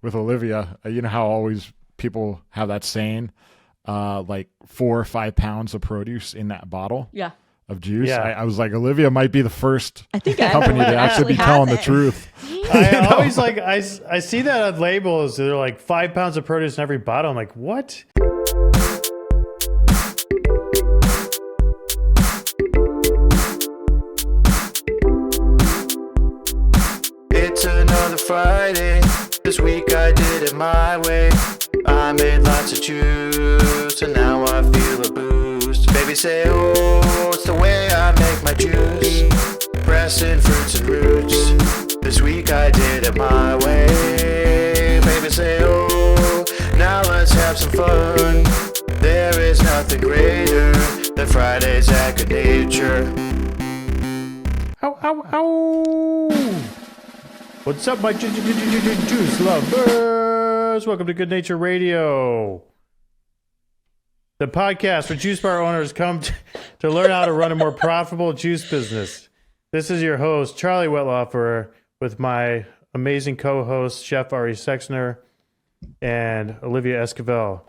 with Olivia. You know how always people have that saying, like 4 or 5 pounds of produce in that bottle of juice. Yeah. I was like, Olivia might be the first I think company to actually be telling the truth. I always like, I see that on labels. They're like 5 pounds of produce in every bottle. I'm like, what? It's another Friday. This week I did it my way. I made lots of juice and now I feel a boost. Baby say, oh, it's the way I make my juice. Pressing fruits and roots. This week I did it my way. Baby say, oh, now let's have some fun. There is nothing greater than Fridays at Goodnature. Ow, ow, ow. What's up, my juice lovers? Welcome to Goodnature Radio, the podcast where juice bar owners come to learn how to run a more profitable juice business. This is your host, Charlie Wetlaufer, with my amazing co-hosts, Chef Ari Sexner and Olivia Esquivel.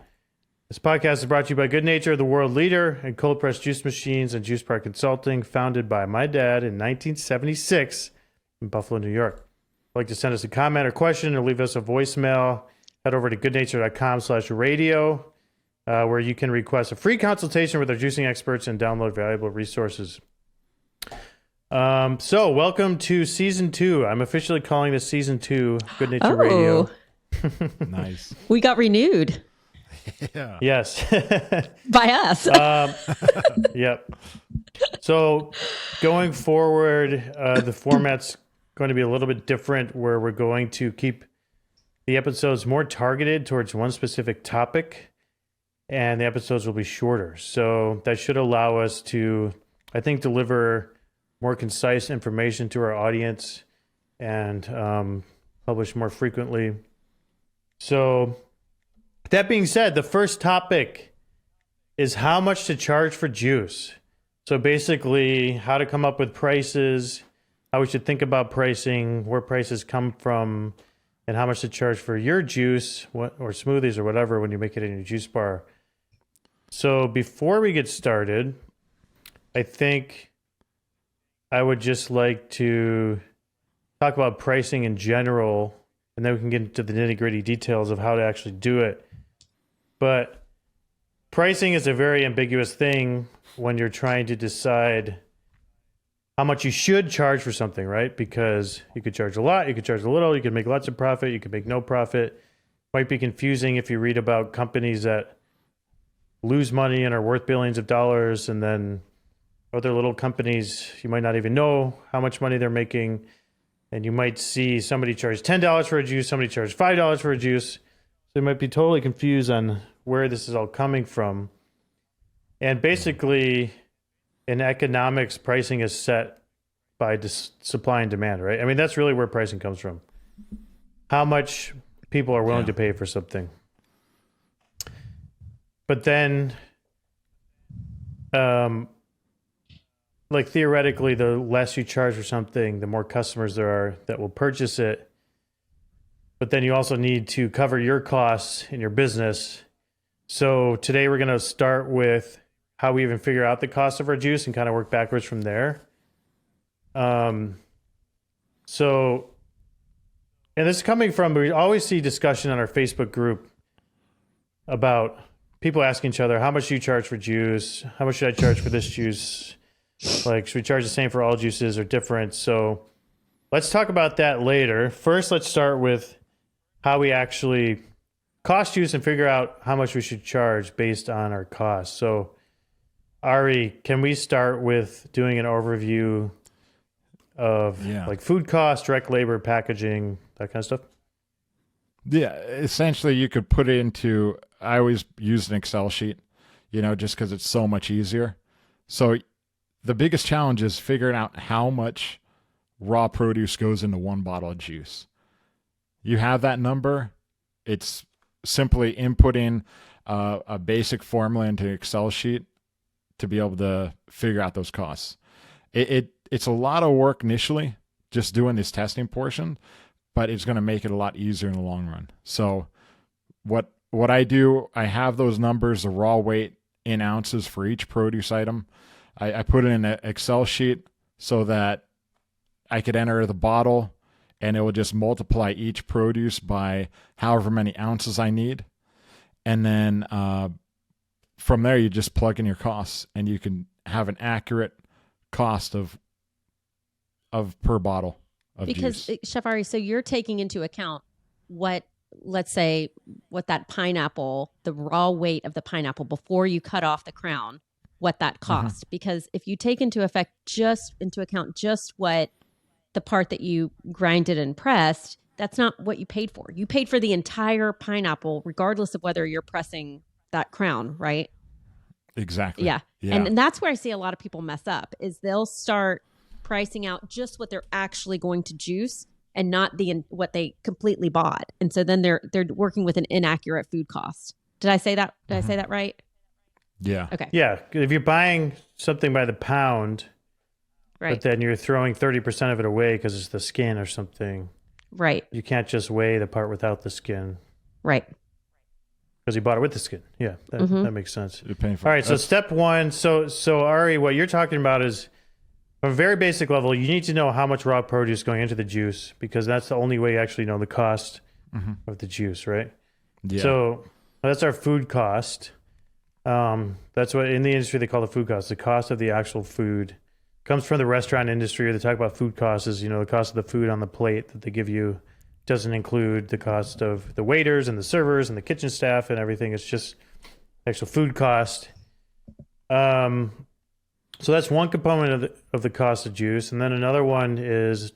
This podcast is brought to you by Goodnature, the world leader in cold pressed juice machines and juice bar consulting, founded by my dad in 1976 in Buffalo, New York. If you'd like to send us a comment or question or leave us a voicemail, head over to goodnature.com/radio, where you can request a free consultation with our juicing experts and download valuable resources. So welcome to season 2. I'm officially calling this season 2 Goodnature Radio. Nice. We got renewed Yeah. Yes. by us. Yep. So going forward, the format's going to be a little bit different, where we're going to keep the episodes more targeted towards one specific topic, and the episodes will be shorter. So that should allow us to, I think, deliver more concise information to our audience and publish more frequently. So that being said, the first topic is how much to charge for juice. So basically, how to come up with prices, how we should think about pricing, where prices come from, and how much to charge for your juice or smoothies or whatever when you make it in your juice bar. So before we get started, I think I would just like to talk about pricing in general, and then we can get into the nitty-gritty details of how to actually do it. But pricing is a very ambiguous thing when you're trying to decide how much you should charge for something, right? Because you could charge a lot, you could charge a little, you could make lots of profit, you could make no profit. Might be confusing if you read about companies that lose money and are worth billions of dollars, and then other little companies, you might not even know how much money they're making. And you might see somebody charge $10 for a juice, somebody charge $5 for a juice. So you might be totally confused on where this is all coming from. And basically, in economics, pricing is set by supply and demand, right? I mean, that's really where pricing comes from. How much people are willing to pay for something. But then, like theoretically, the less you charge for something, the more customers there are that will purchase it. But then you also need to cover your costs in your business. So today we're going to start with how we even figure out the cost of our juice and kind of work backwards from there. And this is coming from, we always see discussion on our Facebook group about people asking each other, how much do you charge for juice? How much should I charge for this juice? Like, should we charge the same for all juices or different? So let's talk about that later. First, let's start with how we actually cost juice and figure out how much we should charge based on our costs. So Ari, can we start with doing an overview of like food costs, direct labor, packaging, that kind of stuff? Yeah, essentially you could put it into, I always use an Excel sheet, just because it's so much easier. So the biggest challenge is figuring out how much raw produce goes into one bottle of juice. You have that number. It's simply inputting a basic formula into an Excel sheet to be able to figure out those costs. It's a lot of work initially, just doing this testing portion, but it's going to make it a lot easier in the long run. So what I do, I have those numbers, the raw weight in ounces for each produce item. I put it in an Excel sheet so that I could enter the bottle, and it will just multiply each produce by however many ounces I need. And then from there, you just plug in your costs, and you can have an accurate cost of per bottle of because juice. Chef Ari, so you're taking into account what, let's say, what that pineapple, the raw weight of the pineapple before you cut off the crown, what that cost. Because if you take into account just what the part that you grinded and pressed, that's not what you paid for. You paid for the entire pineapple, regardless of whether you're pressing that crown, right? Exactly. Yeah. Yeah. And that's where I see a lot of people mess up, is they'll start pricing out just what they're actually going to juice and not what they completely bought. And so then they're working with an inaccurate food cost. Did I say that? Did I say that right? Yeah. Okay. Yeah. If you're buying something by the pound, Right. but then you're throwing 30% of it away because it's the skin or something, Right. you can't just weigh the part without the skin Right. because you bought it with the skin. Yeah, that makes sense. You're paying for All right, so step one. So Ari, what you're talking about is, from a very basic level, you need to know how much raw produce is going into the juice, because that's the only way you actually know the cost of the juice, right? Yeah. So that's our food cost. That's what in the industry they call the food cost. The cost of the actual food comes from the restaurant industry. They talk about food costs as, the cost of the food on the plate that they give you doesn't include the cost of the waiters and the servers and the kitchen staff and everything. It's just actual food cost. So that's one component of the cost of juice. And then another one is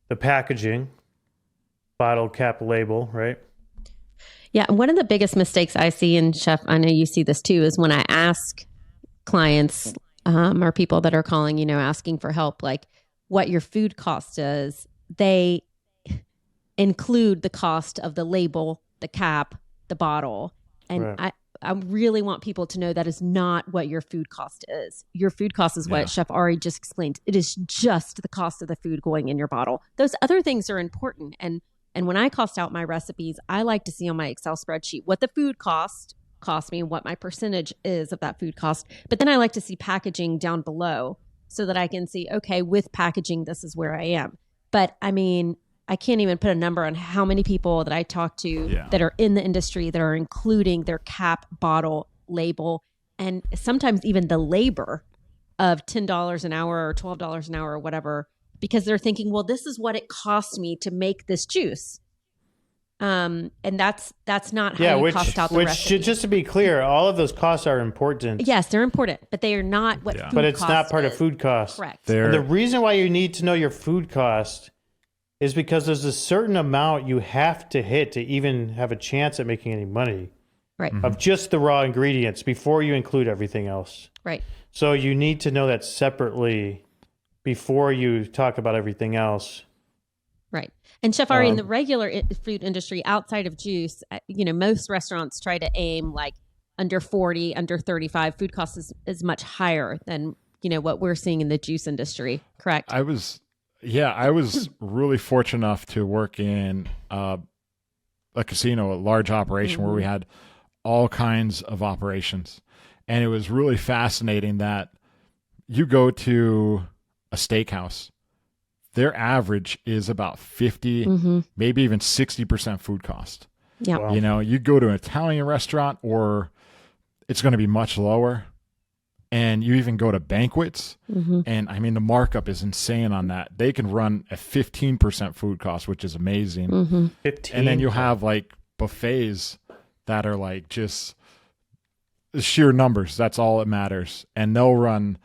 the packaging, bottle, cap, label, right? Yeah. One of the biggest mistakes I see, and Chef, I know you see this too, is when I ask clients or people that are calling, asking for help, like what your food cost is, they include the cost of the label, the cap, the bottle. And Right. I really want people to know that is not what your food cost is. Your food cost is what Chef Ari just explained. It is just the cost of the food going in your bottle. Those other things are important. And when I cost out my recipes, I like to see on my Excel spreadsheet what the food cost me and what my percentage is of that food cost. But then I like to see packaging down below so that I can see, okay, with packaging, this is where I am. But I mean, I can't even put a number on how many people that I talk to that are in the industry that are including their cap, bottle, label, and sometimes even the labor of $10 an hour or $12 an hour or whatever, because they're thinking, well, this is what it cost me to make this juice. And that's not how you cost out the recipe. Just to be clear, all of those costs are important. Yes, they're important, but they are not what food But it's cost not part is. of food cost. Correct. And the reason why you need to know your food cost is because there's a certain amount you have to hit to even have a chance at making any money Right. of just the raw ingredients before you include everything else. Right. So you need to know that separately before you talk about everything else. Right. And Chef Ari, in the regular food industry outside of juice, most restaurants try to aim like under 40, under 35. Food cost is much higher than, what we're seeing in the juice industry. Correct? I was really fortunate enough to work in a casino, a large operation where we had all kinds of operations. And it was really fascinating that you go to a steakhouse, their average is about 50, maybe even 60% food cost. Yeah. Wow. You go to an Italian restaurant, or it's going to be much lower. And you even go to banquets, and I mean, the markup is insane on that. They can run a 15% food cost, which is amazing. 15. And then you have like buffets that are like just sheer numbers. That's all that matters. And they'll run.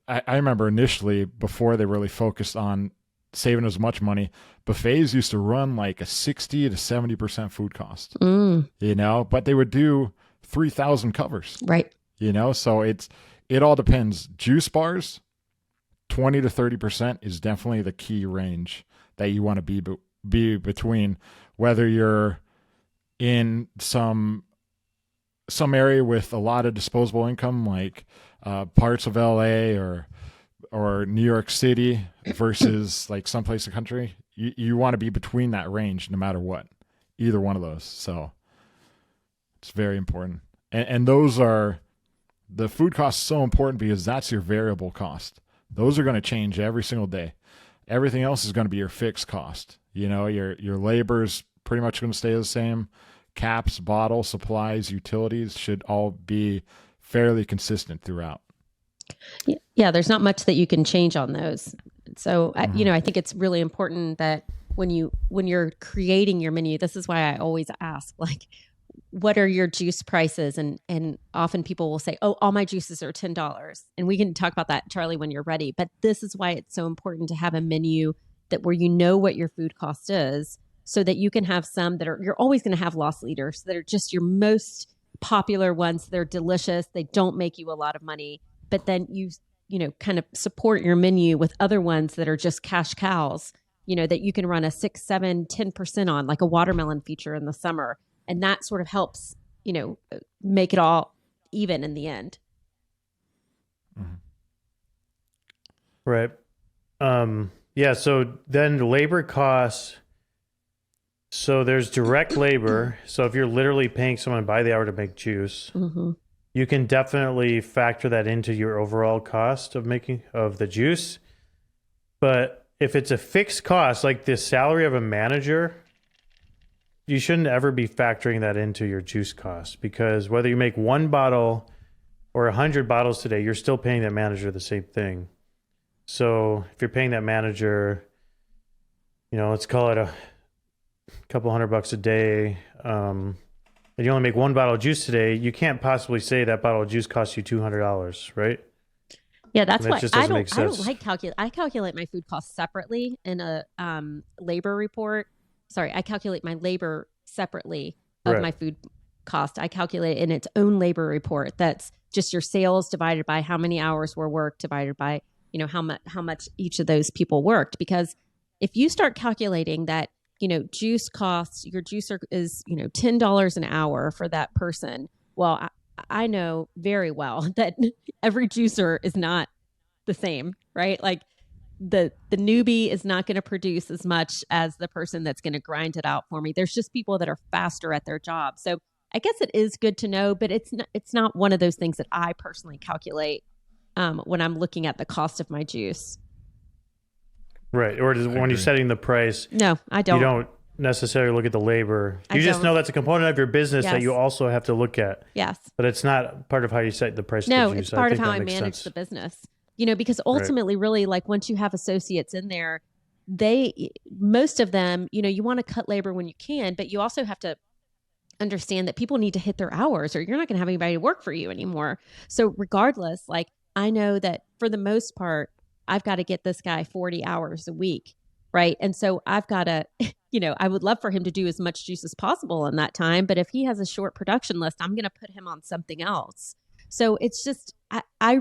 I remember initially, before they really focused on saving as much money, buffets used to run like a 60 to 70% food cost, but they would do 3,000 covers, Right. so it all depends. Juice bars, 20 to 30% is definitely the key range that you want to be between, whether you're in some area with a lot of disposable income, like parts of LA or New York City versus like someplace in the country. you want to be between that range no matter what, either one of those. So it's very important. And those are, the food cost is so important because that's your variable cost. Those are going to change every single day. Everything else is going to be your fixed cost. You know, your labor's pretty much going to stay the same. Caps, bottle, supplies, utilities should all be fairly consistent throughout. Yeah, there's not much that you can change on those. So, I think it's really important that when you're creating your menu, this is why I always ask, like, what are your juice prices? And often people will say, oh, all my juices are $10. And we can talk about that, Charlie, when you're ready. But this is why it's so important to have a menu that where you know what your food cost is, so that you can have some that are, you're always going to have loss leaders that are just your most popular ones. They're delicious. They don't make you a lot of money, but then you kind of support your menu with other ones that are just cash cows, that you can run a 6, 7, 10% on, like a watermelon feature in the summer. And that sort of helps, make it all even in the end. Mm-hmm. Right. Yeah. So then labor costs. So there's direct labor. So if you're literally paying someone by the hour to make juice, mm-hmm. you can definitely factor that into your overall cost of making of the juice. But if it's a fixed cost, like the salary of a manager, you shouldn't ever be factoring that into your juice cost, because whether you make 1 bottle or 100 bottles today, you're still paying that manager the same thing. So if you're paying that manager, let's call it a couple $100 a day, and you only make 1 bottle of juice today, you can't possibly say that bottle of juice costs you $200, right? Yeah, that's why I don't like calculate. I calculate my food costs separately in a labor report. Sorry, I calculate my labor separately of my food cost. I calculate it in its own labor report. That's just your sales divided by how many hours were worked divided by, how much each of those people worked. Because if you start calculating that, juice costs, your juicer is, $10 an hour for that person. Well, I know very well that every juicer is not the same, right? Like the newbie is not going to produce as much as the person that's going to grind it out for me. There's just people that are faster at their job. So I guess it is good to know, but it's not one of those things that I personally calculate when I'm looking at the cost of my juice. Right. Or when you're setting the price, no, I don't. You don't necessarily look at the labor. You just know that's a component of your business that you also have to look at. Yes. But it's not part of how you set the price. No, of the juice. It's part of how I manage the business. Because ultimately, really, like once you have associates in there, most of them, you want to cut labor when you can, but you also have to understand that people need to hit their hours or you're not going to have anybody to work for you anymore. So regardless, like I know that for the most part, I've got to get this guy 40 hours a week. Right. And so I've got to, I would love for him to do as much juice as possible in that time. But if he has a short production list, I'm going to put him on something else. So it's just, I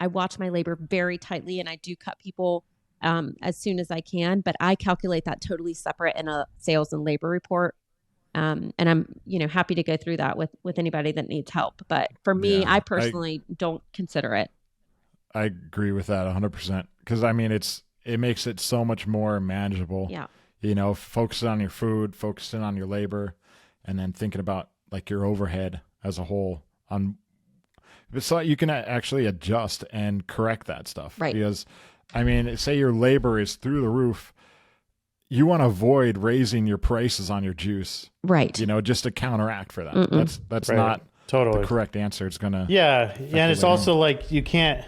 watch my labor very tightly and I do cut people as soon as I can, but I calculate that totally separate in a sales and labor report. And I'm, happy to go through that with anybody that needs help. But for me, I personally don't consider it. I agree with that 100%. Because it makes it so much more manageable. Yeah. Focusing on your food, focusing on your labor, and then thinking about like your overhead as a whole. So you can actually adjust and correct that stuff. Right. Because, say your labor is through the roof. You want to avoid raising your prices on your juice. Right. Just to counteract for that. That's right. not totally the correct answer. It's going to. Yeah. And it's also like you can't,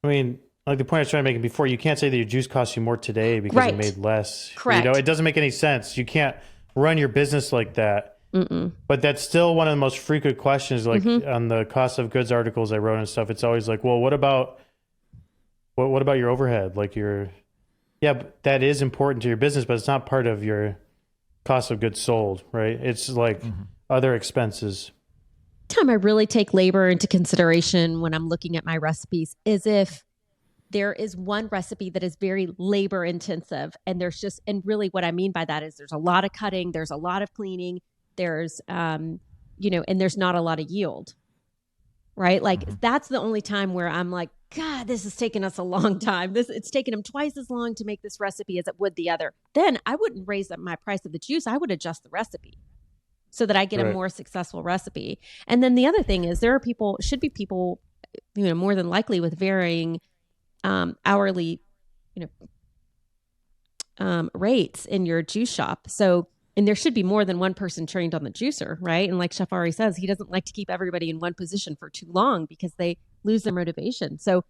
like the point I was trying to make before, you can't say that your juice costs you more today because it made less. Correct. It doesn't make any sense. You can't run your business like that. Mm-mm. But that's still one of the most frequent questions, like on the cost of goods articles I wrote and stuff. It's always like, well, what about your overhead? Like but that is important to your business, but it's not part of your cost of goods sold, right? It's like other expenses. Time I really take labor into consideration when I'm looking at my recipes is if there is one recipe that is very labor intensive and and really what I mean by that is there's a lot of cutting, there's a lot of cleaning, there's, and there's not a lot of yield, right? Like that's the only time where I'm like, God, this has taken us a long time. It's taken them twice as long to make this recipe as it would the other. Then I wouldn't raise up my price of the juice. I would adjust the recipe so that I get a more successful recipe. And then the other thing is should be people, more than likely with varying hourly, rates in your juice shop. So, and there should be more than one person trained on the juicer, right? And like Chef Ari says, he doesn't like to keep everybody in one position for too long because they lose their motivation. So,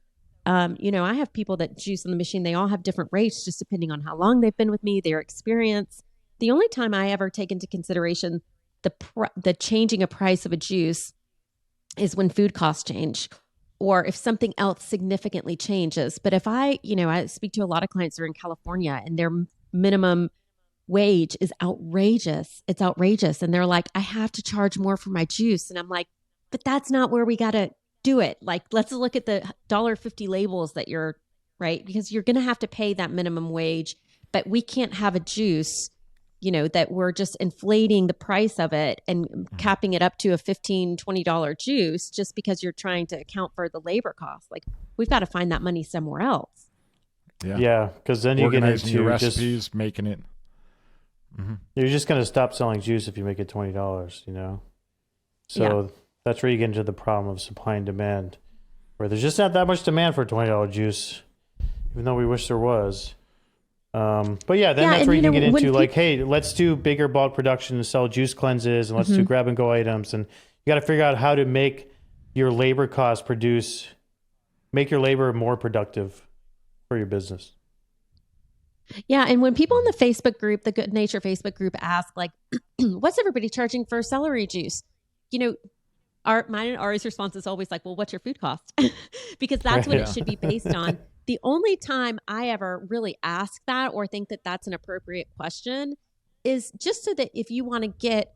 I have people that juice on the machine. They all have different rates just depending on how long they've been with me, their experience. The only time I ever take into consideration the changing a price of a juice is when food costs change or if something else significantly changes. But if I speak to a lot of clients who are in California and their minimum wage is outrageous. It's outrageous. And they're like, I have to charge more for my juice. And I'm like, but that's not where we got to do it. Like, let's look at the $1.50 labels that you're right. Because you're going to have to pay that minimum wage, but we can't have a juice, that we're just inflating the price of it and capping it up to a $15, $20 juice just because you're trying to account for the labor costs. Like, we've got to find that money somewhere else. Yeah. Because then you get into your recipes, making it. Mm-hmm. You're just going to stop selling juice if you make it $20, So that's where you get into the problem of supply and demand, where there's just not that much demand for $20 juice, even though we wish there was. But that's where you can get into like, hey, let's do bigger bulk production and sell juice cleanses, and let's do grab and go items. And you got to figure out how to make your labor costs make your labor more productive for your business. Yeah. And when people in the Facebook group, the Goodnature Facebook group ask like, what's everybody charging for celery juice? Mine and Ari's response is always like, well, what's your food cost? Because that's what it should be based on. The only time I ever really ask that or think that that's an appropriate question is just so that if you want to get,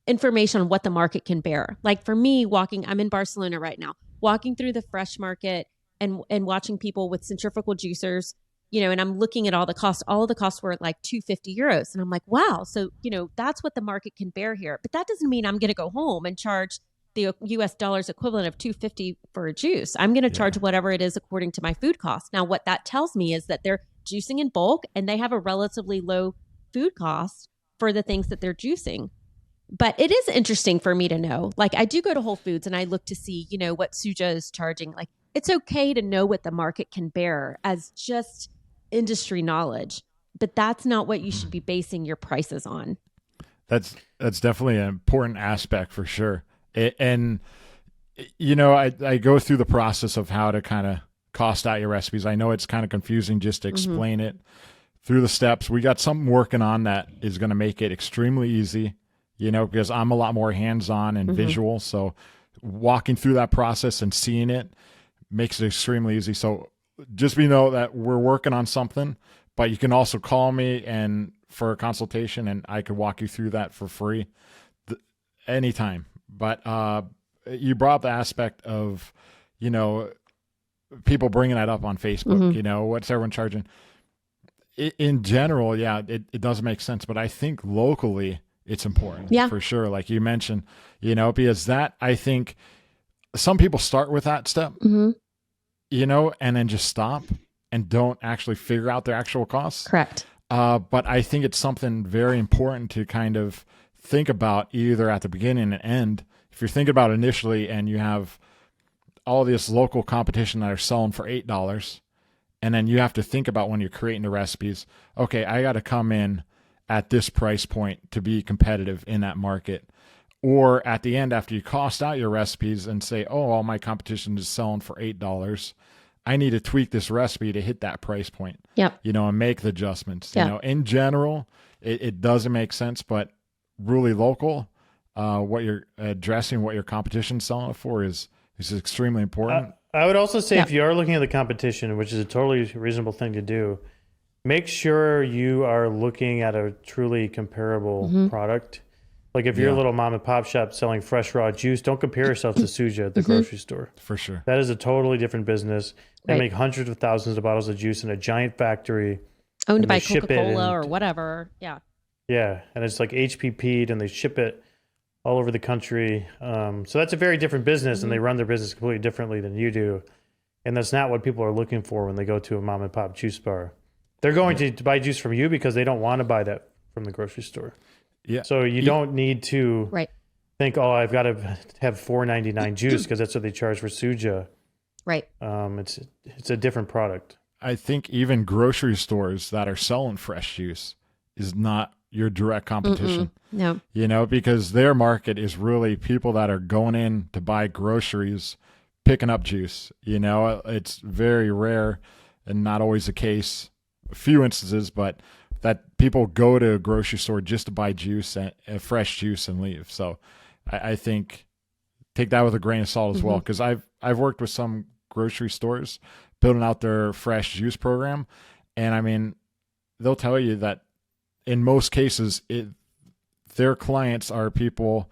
information on what the market can bear. Like for me, I'm in Barcelona right now, walking through the fresh market and watching people with centrifugal juicers, and I'm looking at all the costs. All of the costs were like €250. And I'm like, wow. So, that's what the market can bear here. But that doesn't mean I'm going to go home and charge the US dollars equivalent of $250 for a juice. I'm going to charge whatever it is according to my food cost. Now, what that tells me is that they're juicing in bulk and they have a relatively low food cost for the things that they're juicing. But it is interesting for me to know. Like, I do go to Whole Foods and I look to see, what Suja is charging. Like, it's okay to know what the market can bear as just industry knowledge, but that's not what you should be basing your prices on. That's definitely an important aspect for sure. And I go through the process of how to kind of cost out your recipes. I know it's kind of confusing just to explain it through the steps. We got something working on that is going to make it extremely easy, because I'm a lot more hands-on and visual. So walking through that process and seeing it makes it extremely easy. So just know that we're working on something, but you can also call me and for a consultation and I could walk you through that for free anytime. But you brought up the aspect of, people bringing that up on Facebook, what's everyone charging? In general, it doesn't make sense. But I think locally it's important for sure. Like you mentioned, because that, I think some people start with that step, and then just stop and don't actually figure out their actual costs. Correct. But I think it's something very important to kind of think about either at the beginning and end. If you're thinking about it initially and you have all this local competition that are selling for $8, and then you have to think about when you're creating the recipes, okay, I got to come in at this price point to be competitive in that market. Or at the end, after you cost out your recipes and say, oh, all my competition is selling for $8, I need to tweak this recipe to hit that price point, and make the adjustments. In general, it doesn't make sense, but really local, what you're addressing, what your competition's selling it for is extremely important. I would also say if you are looking at the competition, which is a totally reasonable thing to do, make sure you are looking at a truly comparable product. Like if you're a little mom and pop shop selling fresh raw juice, don't compare yourself to Suja at the grocery store. For sure. That is a totally different business. They make hundreds of thousands of bottles of juice in a giant factory. Owned by Coca-Cola or whatever. Yeah. Yeah. And it's like HPP'd and they ship it all over the country. So that's a very different business and they run their business completely differently than you do. And that's not what people are looking for when they go to a mom and pop juice bar. They're going to buy juice from you because they don't want to buy that from the grocery store. Yeah. So you don't need to Right. think, oh, I've got to have $4.99 juice because that's what they charge for Suja. Right. It's a different product. I think even grocery stores that are selling fresh juice is not your direct competition. No. You know, because their market is really people that are going in to buy groceries, picking up juice. You know, it's very rare and not always the case. A few instances, but that people go to a grocery store just to buy juice and fresh juice and leave. So I think take that with a grain of salt as well, because I've worked with some grocery stores building out their fresh juice program, and I mean, they'll tell you that in most cases, their clients are people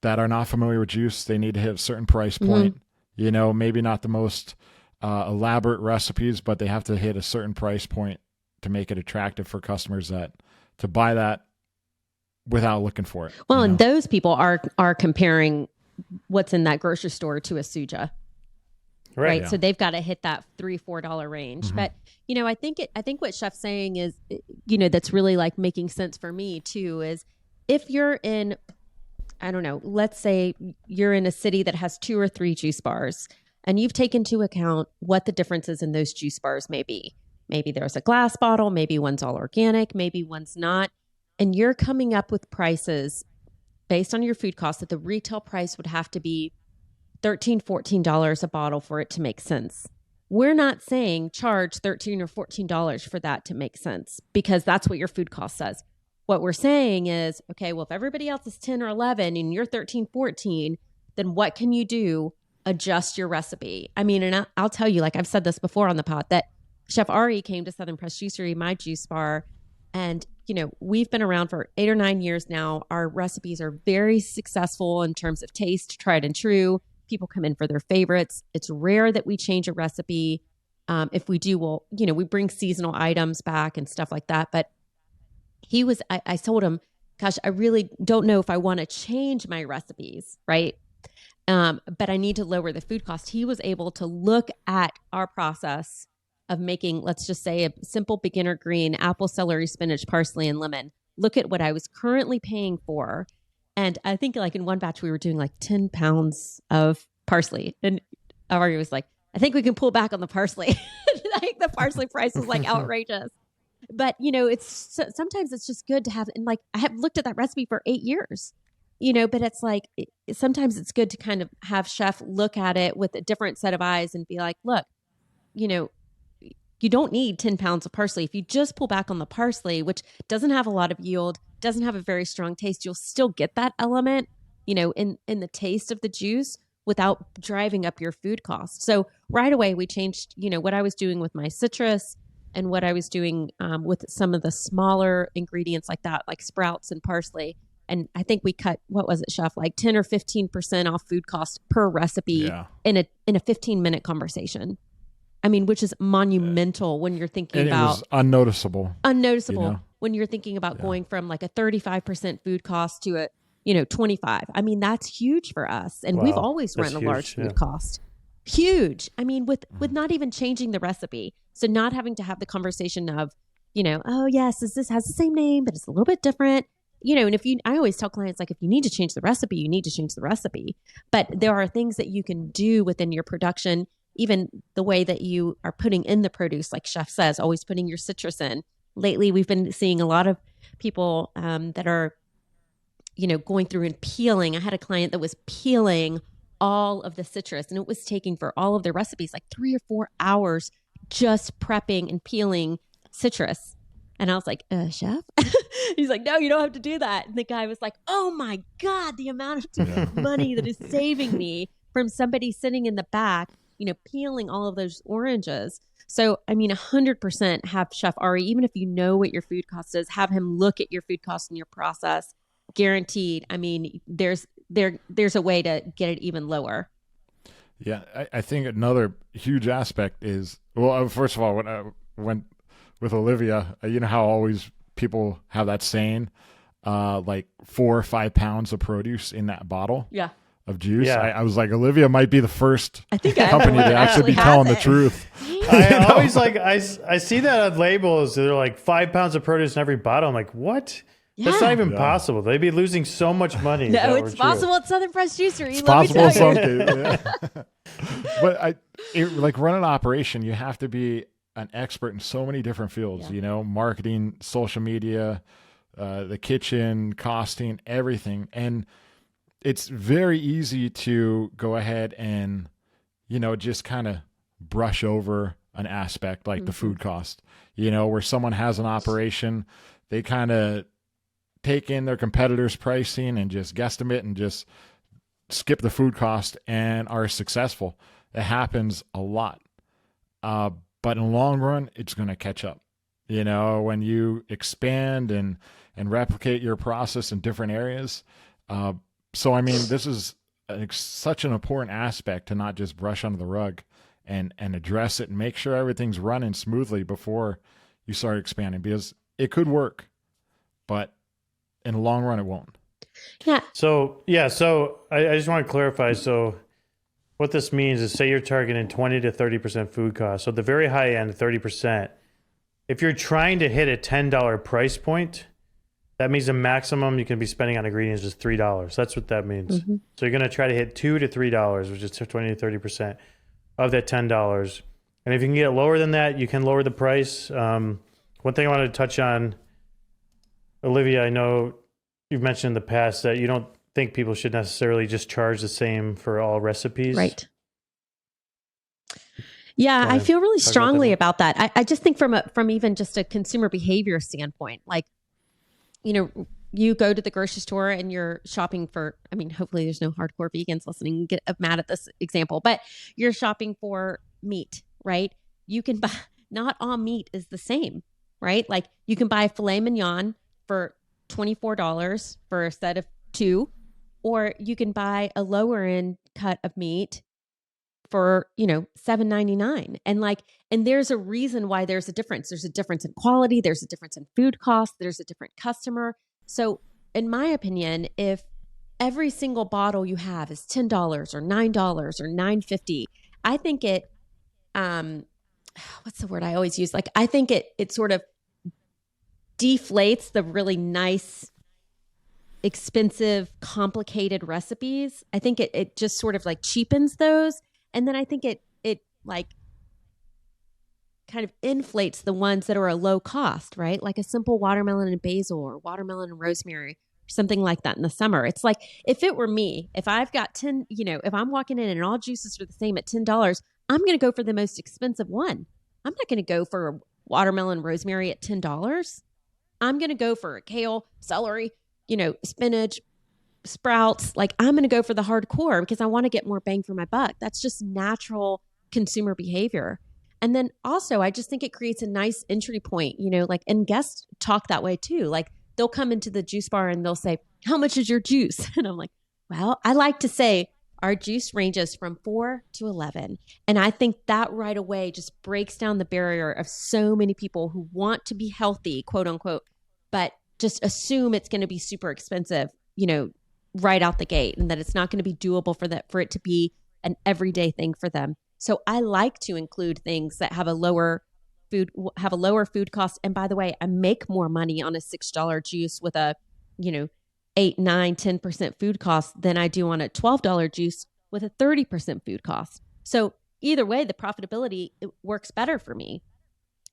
that are not familiar with juice. They need to hit a certain price point. You know, maybe not the most elaborate recipes, but they have to hit a certain price point to make it attractive for customers to buy that without looking for it. Well, and those people are comparing what's in that grocery store to a Suja. Right. Yeah. So they've got to hit that $3-4 range. But, you know, I think what Chef's saying is, you know, that's really like making sense for me too, is if you're in, I don't know, let's say you're in a city that has 2 or 3 juice bars and you've taken into account what the differences in those juice bars may be. Maybe there's a glass bottle, maybe one's all organic, maybe one's not. And you're coming up with prices based on your food costs that the retail price would have to be $13-14 a bottle for it to make sense. We're not saying charge $13 or $14 for that to make sense, because that's what your food cost says. What we're saying is, okay, well, if everybody else is 10 or 11 and you're 13, 14, then what can you do? Adjust your recipe. I mean, and I'll tell you, like I've said this before on the pod, that Chef Ari came to Southern Press Juicery, my juice bar, and you know, we've been around for 8 or 9 years now. Our recipes are very successful in terms of taste, tried and true. People come in for their favorites. It's rare that we change a recipe. If we do, we'll, you know, we bring seasonal items back and stuff like that. But I told him, gosh, I really don't know if I want to change my recipes, right? But I need to lower the food cost. He was able to look at our process of making, let's just say, a simple beginner green, apple, celery, spinach, parsley, and lemon. Look at what I was currently paying for. And I think like in one batch, we were doing like 10 pounds of parsley. And Ari was like, I think we can pull back on the parsley. Like the parsley price was like outrageous. But, you know, sometimes it's just good to have, and like I have looked at that recipe for 8 years, you know, but it's like, sometimes it's good to kind of have chef look at it with a different set of eyes and be like, look, you know, you don't need 10 pounds of parsley. If you just pull back on the parsley, which doesn't have a lot of yield, doesn't have a very strong taste, you'll still get that element, you know, in the taste of the juice without driving up your food cost. So right away we changed, you know, what I was doing with my citrus and what I was doing with some of the smaller ingredients like that, like sprouts and parsley. And I think we cut, what was it, Chef, like 10 or 15% off food cost per recipe in a 15-minute conversation. I mean, which is monumental when you're thinking about. It was unnoticeable. Unnoticeable, you know? When you're thinking about going from like a 35% food cost to a, you know, 25. I mean, that's huge for us. And we've always run a large food cost. Huge. I mean, with not even changing the recipe. So not having to have the conversation of, you know, oh yes, this has the same name, but it's a little bit different. You know, and I always tell clients, like, if you need to change the recipe, you need to change the recipe. But there are things that you can do within your production, even the way that you are putting in the produce, like Chef says, always putting your citrus in. Lately, we've been seeing a lot of people that are, you know, going through and peeling. I had a client that was peeling all of the citrus, and it was taking for all of their recipes like 3 or 4 hours just prepping and peeling citrus. And I was like, Chef? He's like, no, you don't have to do that. And the guy was like, oh my God, the amount of money that is saving me from somebody sitting in the back, you know, peeling all of those oranges. So, I mean, 100% have Chef Ari, even if you know what your food cost is, have him look at your food cost and your process. Guaranteed. I mean, there's a way to get it even lower. Yeah, I think another huge aspect is, well, first of all, when I went with Olivia, you know how always people have that saying, like 4 or 5 pounds of produce in that bottle of juice. Yeah. I was like, Olivia might be the first I think company to actually be has telling the it. truth. I always like I see that on labels. They're like 5 pounds of produce in every bottle. I'm like, what? That's not even possible. They'd be losing so much money. if that No, were it's true. possible at Southern Fresh Juicery. It's let me possible in tell some you. cases. Yeah. But like run an operation, you have to be an expert in so many different fields. Yeah. You know, marketing, social media, the kitchen, costing, everything, and it's very easy to go ahead and, you know, just kind of brush over an aspect like the food cost, you know, where someone has an operation, they kind of take in their competitors' pricing and just guesstimate and just skip the food cost and are successful. It happens a lot. But in the long run, it's going to catch up. You know, when you expand and replicate your process in different areas. So, I mean, this is such an important aspect to not just brush under the rug and address it and make sure everything's running smoothly before you start expanding, because it could work, but in the long run, it won't. Yeah. So I just want to clarify. So what this means is, say you're targeting 20 to 30% food cost. So the very high end, 30%. If you're trying to hit a $10 price point, that means the maximum you can be spending on ingredients is $3. That's what that means. Mm-hmm. So you're going to try to hit $2 to $3, which is 20 to 30% of that $10. And if you can get lower than that, you can lower the price. One thing I wanted to touch on, Olivia, I know you've mentioned in the past that you don't think people should necessarily just charge the same for all recipes. Right. Yeah, I feel really strongly about that. I just think from even just a consumer behavior standpoint, like, you know, you go to the grocery store and you're shopping for, I mean, hopefully there's no hardcore vegans listening and get mad at this example, but you're shopping for meat, right? You can buy, not all meat is the same, right? Like you can buy filet mignon for $24 for a set of 2, or you can buy a lower end cut of meat for, you know, $7.99. And there's a reason why there's a difference. There's a difference in quality. There's a difference in food cost. There's a different customer. So in my opinion, if every single bottle you have is $10 or $9 or $9.50, I think it, what's the word I always use? Like, I think it sort of deflates the really nice, expensive, complicated recipes. I think it just sort of like cheapens those. And then I think it like kind of inflates the ones that are a low cost, right? Like a simple watermelon and basil or watermelon and rosemary, or something like that in the summer. It's like, if it were me, if I've got 10, you know, if I'm walking in and all juices are the same at $10, I'm going to go for the most expensive one. I'm not going to go for a watermelon rosemary at $10. I'm going to go for a kale, celery, you know, spinach, sprouts. Like, I'm going to go for the hardcore because I want to get more bang for my buck. That's just natural consumer behavior. And then also, I just think it creates a nice entry point, you know, like, and guests talk that way too. Like, they'll come into the juice bar and they'll say, how much is your juice? And I'm like, well, I like to say our juice ranges from 4 to 11. And I think that right away just breaks down the barrier of so many people who want to be healthy, quote unquote, but just assume it's going to be super expensive, you know, right out the gate, and that it's not going to be doable for it to be an everyday thing for them. So I like to include things that have a lower food cost. And by the way, I make more money on a $6 juice with a, you know, 8, 9, 10% food cost than I do on a $12 juice with a 30% food cost. So either way, the profitability, it works better for me.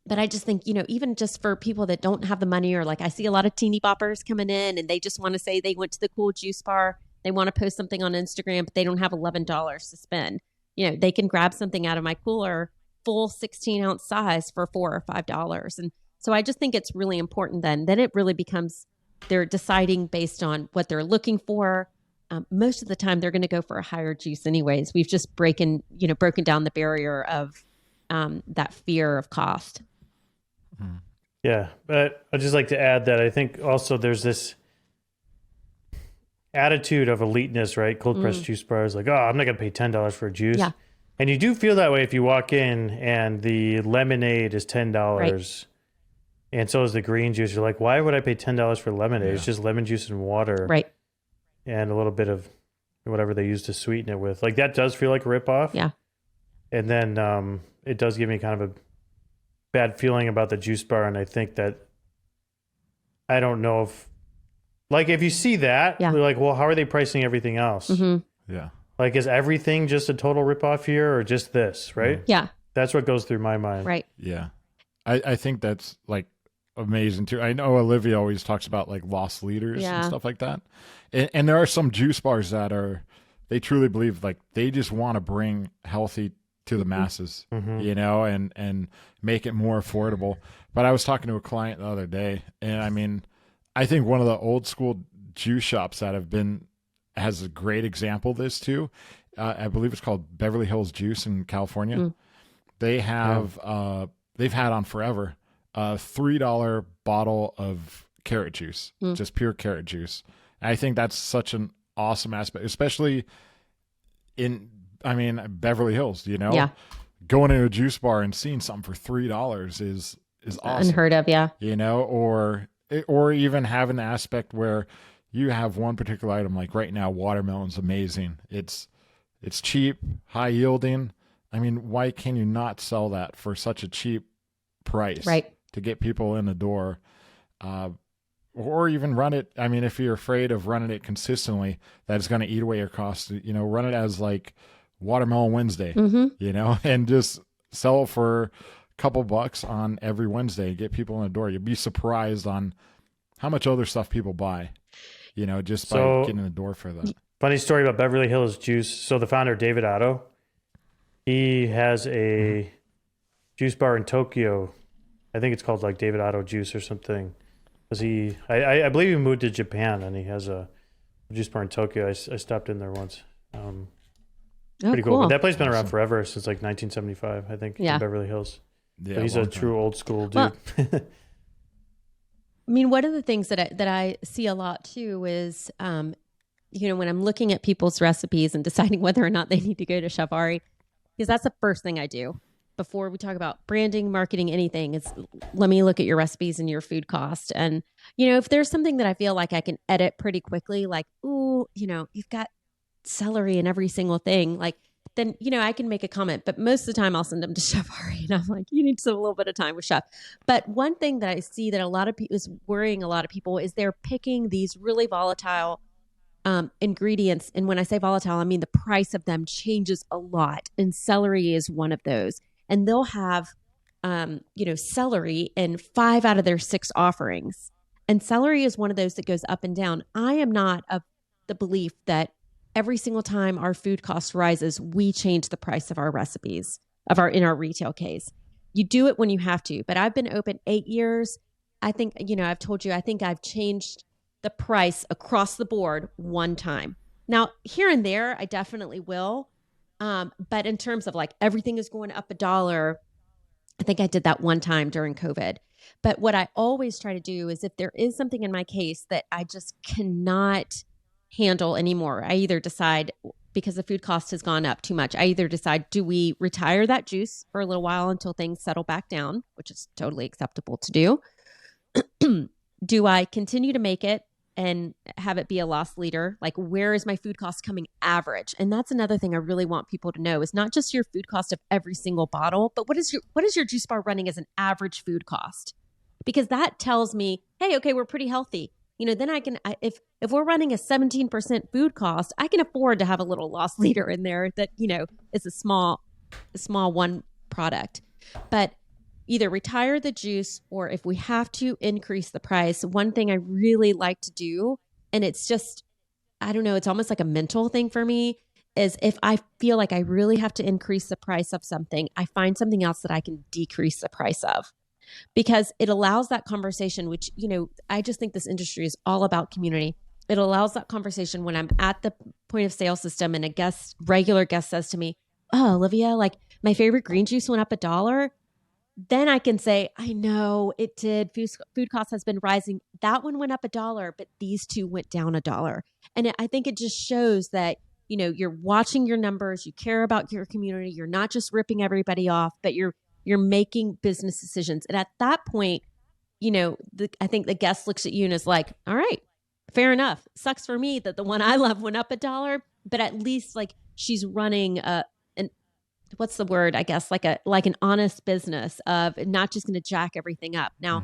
But I just think, you know, even just for people that don't have the money, or like I see a lot of teeny boppers coming in and they just want to say they went to the cool juice bar. They want to post something on Instagram, but they don't have $11 to spend. You know, they can grab something out of my cooler, full 16-ounce size for $4 or $5. And so I just think it's really important then it really becomes, they're deciding based on what they're looking for. Most of the time they're going to go for a higher juice anyways. We've just broken down the barrier of that fear of cost. Yeah, but I'd just like to add that I think also there's this attitude of eliteness, right? Cold pressed juice bars, like, oh, I'm not going to pay $10 for a juice. Yeah. And you do feel that way if you walk in and the lemonade is $10. Right. And so is the green juice. You're like, why would I pay $10 for lemonade? Yeah. It's just lemon juice and water. Right. And a little bit of whatever they use to sweeten it with. Like that does feel like a ripoff. Yeah. And then it does give me kind of a bad feeling about the juice bar. And I think that I don't know if you see that, Yeah. you're like, well, how are they pricing everything else? Mm-hmm. Yeah. Like, is everything just a total ripoff here or just this, right? Yeah. That's what goes through my mind. Right. Yeah. I think that's like amazing too. I know Olivia always talks about like lost leaders Yeah. and stuff like that. And there are some juice bars that they truly believe like they just want to bring healthy to the masses, you know, and make it more affordable. But I was talking to a client the other day, and I mean, I think one of the old school juice shops that has a great example of this too. I believe it's called Beverly Hills Juice in California. They have they've had on forever a $3 bottle of carrot juice, just pure carrot juice. And I think that's such an awesome aspect, especially in Beverly Hills. You know, Yeah. going into a juice bar and seeing something for $3 is awesome. Unheard of. Yeah. You know, or even have an aspect where you have one particular item, like right now, watermelon's amazing. It's cheap, high yielding. I mean, why can you not sell that for such a cheap price? Right. To get people in the door, or even run it. I mean, if you're afraid of running it consistently, that it's going to eat away your costs. You know, run it as like Watermelon Wednesday. You know, and just sell it for a couple bucks on every Wednesday. Get people in the door. You'll be surprised on how much other stuff people buy. You know, just by getting in the door for that. Funny story about Beverly Hills Juice. So the founder, David Otto, he has a juice bar in Tokyo. I think it's called like David Otto Juice or something. Because I believe he moved to Japan and he has a juice bar in Tokyo. I stopped in there once. Pretty cool. But that place has been around forever, since like 1975, I think, in Beverly Hills. Yeah, but he's a true old school dude. Well, I mean, one of the things that I see a lot too is, you know, when I'm looking at people's recipes and deciding whether or not they need to go to Chef Ari, because that's the first thing I do before we talk about branding, marketing, anything, is let me look at your recipes and your food cost. And, you know, if there's something that I feel like I can edit pretty quickly, like, ooh, you know, you've got celery in every single thing, like, then, you know, I can make a comment. But most of the time I'll send them to Chef Ari and I'm like, you need a little bit of time with Chef. But one thing that I see that a lot of people is worrying a lot of people is they're picking these really volatile ingredients. And when I say volatile, I mean the price of them changes a lot. And celery is one of those. And they'll have, you know, celery in 5 out of their 6 offerings. And celery is one of those that goes up and down. I am not of the belief that every single time our food cost rises, we change the price of our recipes in our retail case. You do it when you have to, but I've been open 8 years. I think, you know, I've told you, I think I've changed the price across the board one time. Now, here and there, I definitely will. But in terms of like everything is going up $1, I think I did that one time during COVID. But what I always try to do is if there is something in my case that I just cannot handle anymore, I either decide, because the food cost has gone up too much, I either decide, do we retire that juice for a little while until things settle back down, which is totally acceptable to do. Do I continue to make it and have it be a loss leader? Like, where is my food cost coming average? And that's another thing I really want people to know is not just your food cost of every single bottle, but what is your juice bar running as an average food cost? Because that tells me, hey, okay, we're pretty healthy. You know, then if we're running a 17% food cost, I can afford to have a little loss leader in there that, you know, is a small one product. But either retire the juice, or if we have to increase the price, one thing I really like to do, and it's just, I don't know, it's almost like a mental thing for me, is if I feel like I really have to increase the price of something, I find something else that I can decrease the price of. Because it allows that conversation, which, you know, I just think this industry is all about community. It allows that conversation when I'm at the point of sale system and a regular guest says to me, oh, Olivia, like my favorite green juice went up $1. Then I can say, I know it did. Food cost has been rising. That one went up $1, but these two went down $1. And I think it just shows that, you know, you're watching your numbers, you care about your community. You're not just ripping everybody off, but you're making business decisions. And at that point, you know, I think the guest looks at you and is like, all right, fair enough. Sucks for me that the one I love went up $1, but at least like she's running what's the word? I guess like an honest business of not just going to jack everything up. Now,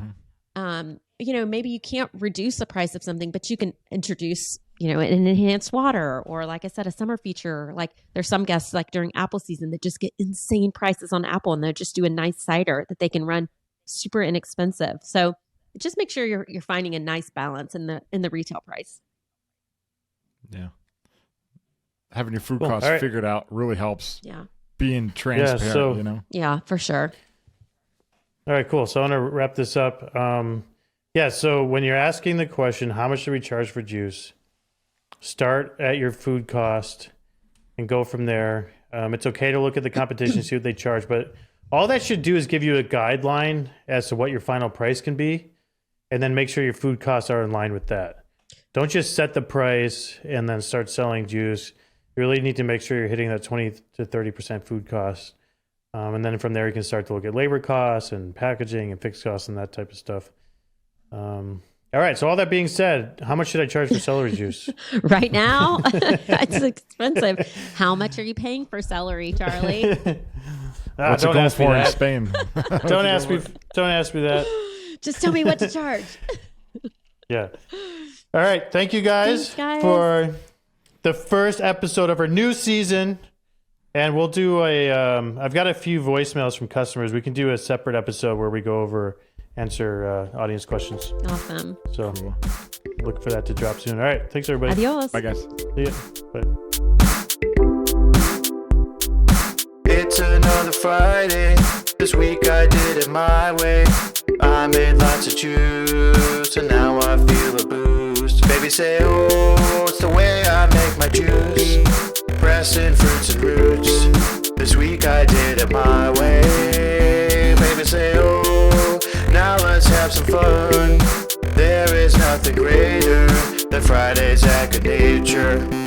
maybe you can't reduce the price of something, but you can introduce, an enhanced water, or like I said, a summer feature. Like there's some guests like during apple season that just get insane prices on apple, and they'll just do a nice cider that they can run super inexpensive. So just make sure you're finding a nice balance in the retail price. Yeah. Having your food costs figured out really helps. Yeah. Being transparent, Yeah, for sure. All right, cool. So I want to wrap this up. So when you're asking the question, how much do we charge for juice? Start at your food cost and go from there. It's okay to look at the competition, see what they charge, but all that should do is give you a guideline as to what your final price can be, and then make sure your food costs are in line with that. Don't just set the price and then start selling juice. You really need to make sure you're hitting that 20 to 30% food costs. And then from there, you can start to look at labor costs and packaging and fixed costs and that type of stuff. All right. So all that being said, how much should I charge for celery juice? Right now, it's expensive. How much are you paying for celery, Charlie? What's it going for in Spain? Don't ask me that. Just tell me what to charge. Yeah. All right. Thank you guys, for the first episode of our new season. And we'll do I've got a few voicemails from customers. We can do a separate episode where we go over, answer audience questions. Awesome. So look for that to drop soon. All right. Thanks, everybody. Adios. Bye, guys. See ya. Bye. It's another Friday. This week I did it my way. I made lots of juice, and now I feel a boost. Baby say, oh, it's the way I make my juice. Pressing fruits and roots. This week I did it my way. Baby say, oh, now let's have some fun. There is nothing greater than Fridays at Goodnature.